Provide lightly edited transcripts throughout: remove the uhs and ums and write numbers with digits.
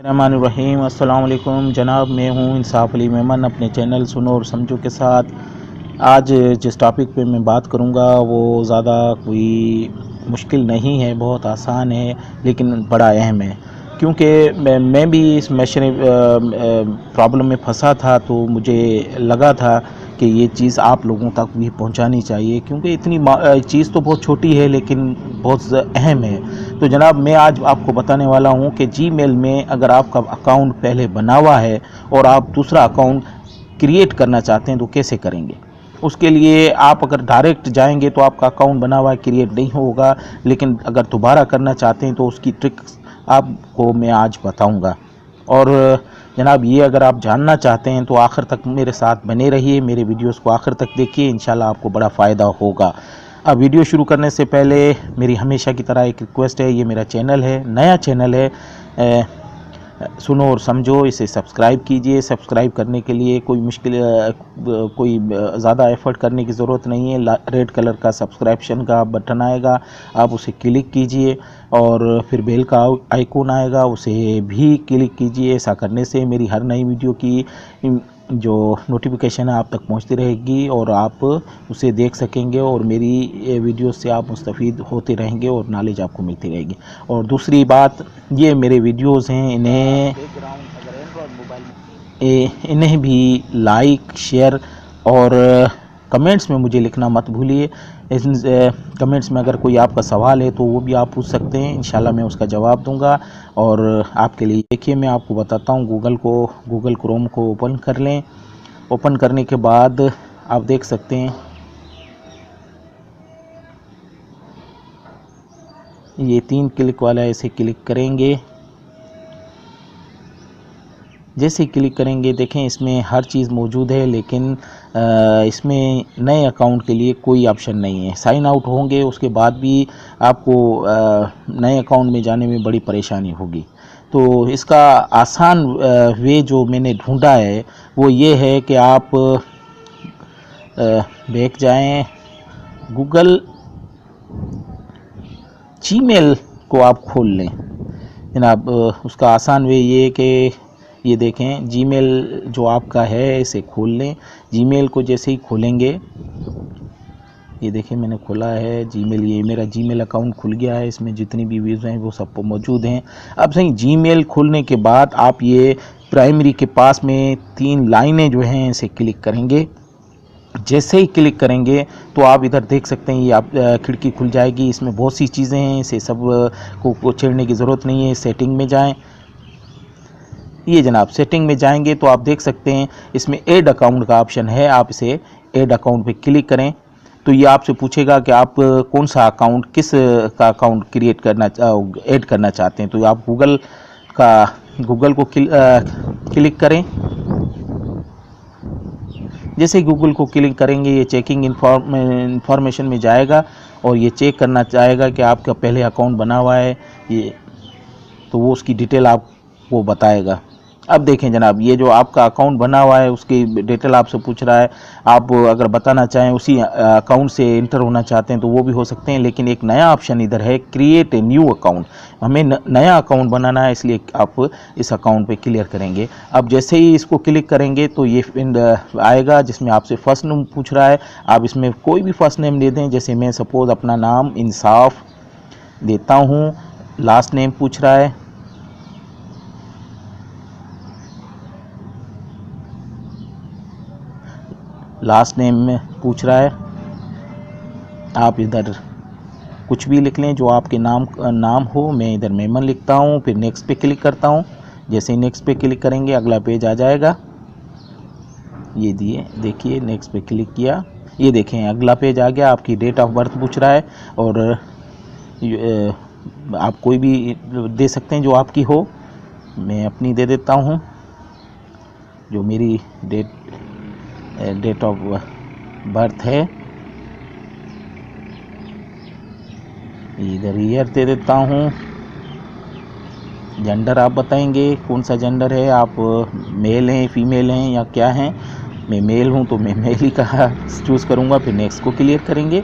रहीम अस्सलाम वालेकुम जनाब, मैं हूं इंसाफ अली मेमन अपने चैनल सुनो और समझो के साथ। आज जिस टॉपिक पे मैं बात करूंगा वो ज़्यादा कोई मुश्किल नहीं है, बहुत आसान है लेकिन बड़ा अहम है। क्योंकि मैं भी इस मैशरे प्रॉब्लम में फंसा था, तो मुझे लगा था कि ये चीज़ आप लोगों तक भी पहुंचानी चाहिए, क्योंकि इतनी चीज़ तो बहुत छोटी है लेकिन बहुत अहम है। तो जनाब, मैं आज आपको बताने वाला हूं कि जीमेल में अगर आपका अकाउंट पहले बना हुआ है और आप दूसरा अकाउंट क्रिएट करना चाहते हैं तो कैसे करेंगे। उसके लिए आप अगर डायरेक्ट जाएंगे तो आपका अकाउंट बना हुआ क्रिएट नहीं होगा, लेकिन अगर दोबारा करना चाहते हैं तो उसकी ट्रिक्स आपको मैं आज बताऊंगा। और जनाब, ये अगर आप जानना चाहते हैं तो आखिर तक मेरे साथ बने रहिए, मेरे वीडियोस को आखिर तक देखिए, इंशाल्लाह आपको बड़ा फ़ायदा होगा। अब वीडियो शुरू करने से पहले मेरी हमेशा की तरह एक रिक्वेस्ट है, ये मेरा चैनल है, नया चैनल है, सुनो और समझो, इसे सब्सक्राइब कीजिए। सब्सक्राइब करने के लिए कोई ज़्यादा एफर्ट करने की ज़रूरत नहीं है। रेड कलर का सब्सक्रिप्शन का बटन आएगा, आप उसे क्लिक कीजिए और फिर बेल का आइकॉन आएगा, उसे भी क्लिक कीजिए। ऐसा करने से मेरी हर नई वीडियो की जो नोटिफिकेशन है आप तक पहुंचती रहेगी और आप उसे देख सकेंगे और मेरी वीडियो से आप मुस्तफ़ीद होते रहेंगे और नॉलेज आपको मिलती रहेगी। और दूसरी बात, ये मेरे वीडियोस हैं, इन्हें भी लाइक, शेयर और कमेंट्स में मुझे लिखना मत भूलिए। कमेंट्स में अगर कोई आपका सवाल है तो वो भी आप पूछ सकते हैं, इंशाल्लाह मैं उसका जवाब दूंगा। और आपके लिए देखिए, मैं आपको बताता हूँ, गूगल क्रोम को ओपन कर लें। ओपन करने के बाद आप देख सकते हैं ये 3 क्लिक वाला है, इसे क्लिक करेंगे। जैसे क्लिक करेंगे देखें इसमें हर चीज़ मौजूद है, लेकिन इसमें नए अकाउंट के लिए कोई ऑप्शन नहीं है। साइन आउट होंगे उसके बाद भी आपको नए अकाउंट में जाने में बड़ी परेशानी होगी। तो इसका आसान वे जो मैंने ढूंढा है वो ये है कि आप बैक जाएं, गूगल जीमेल को आप खोल लें जनाब। उसका आसान वे ये है कि ये देखें, जीमेल जो आपका है इसे खोल लें। जीमेल को जैसे ही खोलेंगे, ये देखें मैंने खोला है जीमेल, ये मेरा जीमेल अकाउंट खुल गया है, इसमें जितनी भी व्यूज़ हैं वो सब मौजूद हैं। अब सही, जीमेल खोलने के बाद आप ये प्राइमरी के पास में 3 लाइनें जो हैं इसे क्लिक करेंगे। जैसे ही क्लिक करेंगे तो आप इधर देख सकते हैं, ये आप खिड़की खुल जाएगी। इसमें बहुत सी चीज़ें हैं, इसे सब को छेड़ने की ज़रूरत नहीं है। सेटिंग में जाएं। ये जनाब, सेटिंग में जाएंगे तो आप देख सकते हैं इसमें ऐड अकाउंट का ऑप्शन है, आप इसे ऐड अकाउंट पे क्लिक करें तो ये आपसे पूछेगा कि आप कौन सा अकाउंट, किस का अकाउंट क्रिएट करना, ऐड करना चाहते हैं। तो आप गूगल को क्लिक करें। जैसे गूगल को क्लिक करेंगे ये चेकिंग इंफॉर्मेशन में जाएगा और ये चेक करना चाहेगा कि आपका पहले अकाउंट बना हुआ है ये, तो वो उसकी डिटेल आपको बताएगा। अब देखें जनाब, ये जो आपका अकाउंट बना हुआ है उसकी डिटेल आपसे पूछ रहा है। आप अगर बताना चाहें उसी अकाउंट से इंटर होना चाहते हैं तो वो भी हो सकते हैं, लेकिन एक नया ऑप्शन इधर है, क्रिएट ए न्यू अकाउंट। हमें नया अकाउंट बनाना है, इसलिए आप इस अकाउंट पे क्लियर करेंगे। अब जैसे ही इसको क्लिक करेंगे तो ये आएगा जिसमें आपसे फर्स्ट नेम पूछ रहा है। आप इसमें कोई भी फर्स्ट नेम दे दें, जैसे मैं सपोज़ अपना नाम इंसाफ देता हूँ। लास्ट नेम पूछ रहा है, लास्ट नेम में पूछ रहा है, आप इधर कुछ भी लिख लें जो आपके नाम हो। मैं इधर मेमन लिखता हूँ, फिर नेक्स्ट पे क्लिक करता हूँ। जैसे ही नेक्स्ट पे क्लिक करेंगे अगला पेज आ जाएगा। ये देखिए नेक्स्ट पे क्लिक किया, ये देखें अगला पेज आ गया। आपकी डेट ऑफ बर्थ पूछ रहा है और आप कोई भी दे सकते हैं जो आपकी हो। मैं अपनी दे देता हूँ, जो मेरी डेट ऑफ बर्थ है। इधर ईयर दे देता हूँ। जेंडर आप बताएंगे कौन सा जेंडर है, आप मेल हैं, फीमेल हैं या क्या हैं। मैं मेल हूँ तो मैं मेल ही का चूज़ करूँगा। फिर नेक्स्ट को क्लियर करेंगे।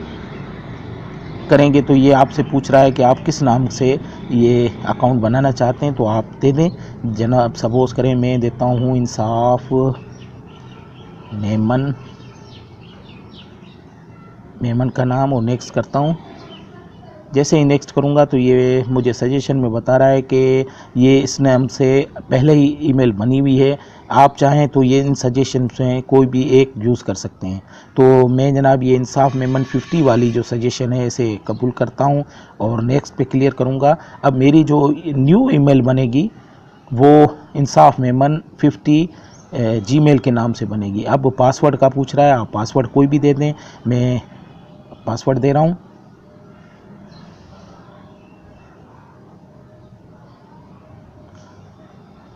करेंगे तो ये आपसे पूछ रहा है कि आप किस नाम से ये अकाउंट बनाना चाहते हैं, तो आप दे दें। जनाब सपोज़ करें मैं देता हूँ इंसाफ मेमन का नाम, और नेक्स्ट करता हूँ। जैसे ही नेक्स्ट करूँगा तो ये मुझे सजेशन में बता रहा है कि ये इस नाम से पहले ही ईमेल बनी हुई है, आप चाहें तो ये इन सजेशन से कोई भी एक यूज़ कर सकते हैं। तो मैं जनाब ये इंसाफ मेमन 50 वाली जो सजेशन है इसे कबूल करता हूँ और नेक्स्ट पे क्लियर करूँगा। अब मेरी जो न्यू ईमेल बनेगी वो इंसाफ मेमन 50 जीमेल के नाम से बनेगी। अब पासवर्ड का पूछ रहा है, आप पासवर्ड कोई भी दे दें। मैं पासवर्ड दे रहा हूँ।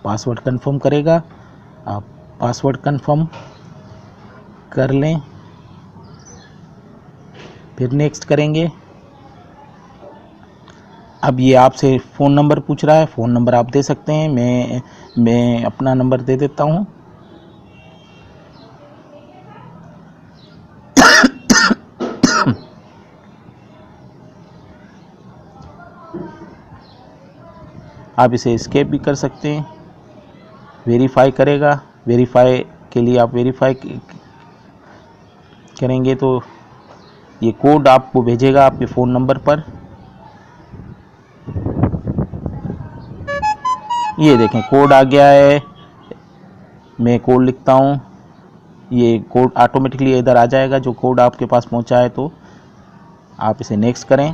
पासवर्ड कंफर्म करेगा, आप पासवर्ड कंफर्म कर लें, फिर नेक्स्ट करेंगे। अब ये आपसे फ़ोन नंबर पूछ रहा है, फ़ोन नंबर आप दे सकते हैं। मैं अपना नंबर दे देता हूँ। आप इसे एस्केप भी कर सकते हैं। वेरीफाई करेगा, वेरीफाई के लिए आप वेरीफाई करेंगे तो ये कोड आपको भेजेगा आपके फ़ोन नंबर पर। ये देखें कोड आ गया है, मैं कोड लिखता हूँ, ये कोड ऑटोमेटिकली इधर आ जाएगा जो कोड आपके पास पहुँचा है। तो आप इसे नेक्स्ट करें।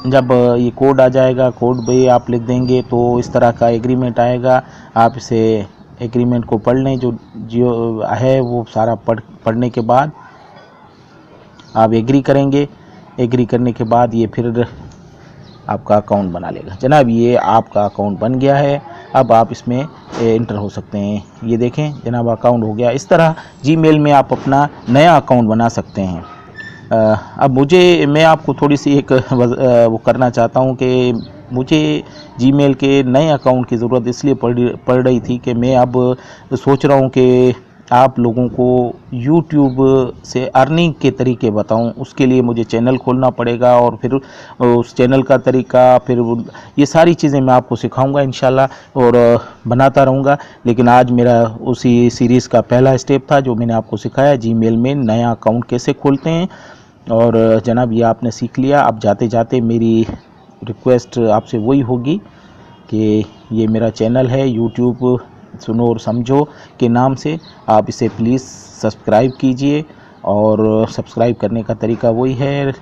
जब ये कोड आ जाएगा, कोड भी आप लिख देंगे तो इस तरह का एग्रीमेंट आएगा। आप इसे एग्रीमेंट को पढ़ लें, जो है वो सारा पढ़ने के बाद आप एग्री करेंगे। एग्री करने के बाद ये फिर आपका अकाउंट बना लेगा। जनाब ये आपका अकाउंट बन गया है, अब आप इसमें इंटर हो सकते हैं। ये देखें जनाब अकाउंट हो गया। इस तरह जीमेल में आप अपना नया अकाउंट बना सकते हैं। अब मैं आपको थोड़ी सी एक वो करना चाहता हूँ कि मुझे जीमेल के नए अकाउंट की ज़रूरत इसलिए पड़ रही थी कि मैं अब सोच रहा हूँ कि आप लोगों को YouTube से अर्निंग के तरीके बताऊं। उसके लिए मुझे चैनल खोलना पड़ेगा और फिर उस चैनल का तरीका, फिर ये सारी चीज़ें मैं आपको सिखाऊंगा इंशाल्लाह और बनाता रहूँगा। लेकिन आज मेरा उसी सीरीज़ का पहला स्टेप था जो मैंने आपको सिखाया, जीमेल में नया अकाउंट कैसे खोलते हैं। और जनाब ये आपने सीख लिया। अब जाते जाते मेरी रिक्वेस्ट आपसे वही होगी कि ये मेरा चैनल है YouTube सुनो और समझो के नाम से, आप इसे प्लीज़ सब्सक्राइब कीजिए। और सब्सक्राइब करने का तरीका वही है,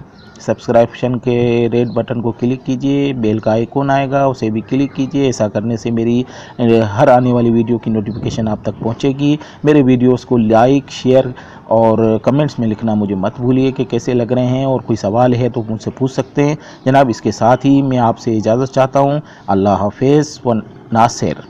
सब्सक्रिप्शन के रेड बटन को क्लिक कीजिए, बेल का आइकॉन आएगा उसे भी क्लिक कीजिए। ऐसा करने से मेरी हर आने वाली वीडियो की नोटिफिकेशन आप तक पहुंचेगी। मेरे वीडियोस को लाइक, शेयर और कमेंट्स में लिखना मुझे मत भूलिए कि कैसे लग रहे हैं, और कोई सवाल है तो मुझसे पूछ सकते हैं जनाब। इसके साथ ही मैं आपसे इजाज़त चाहता हूँ। अल्लाह हाफिज़ व नासिर।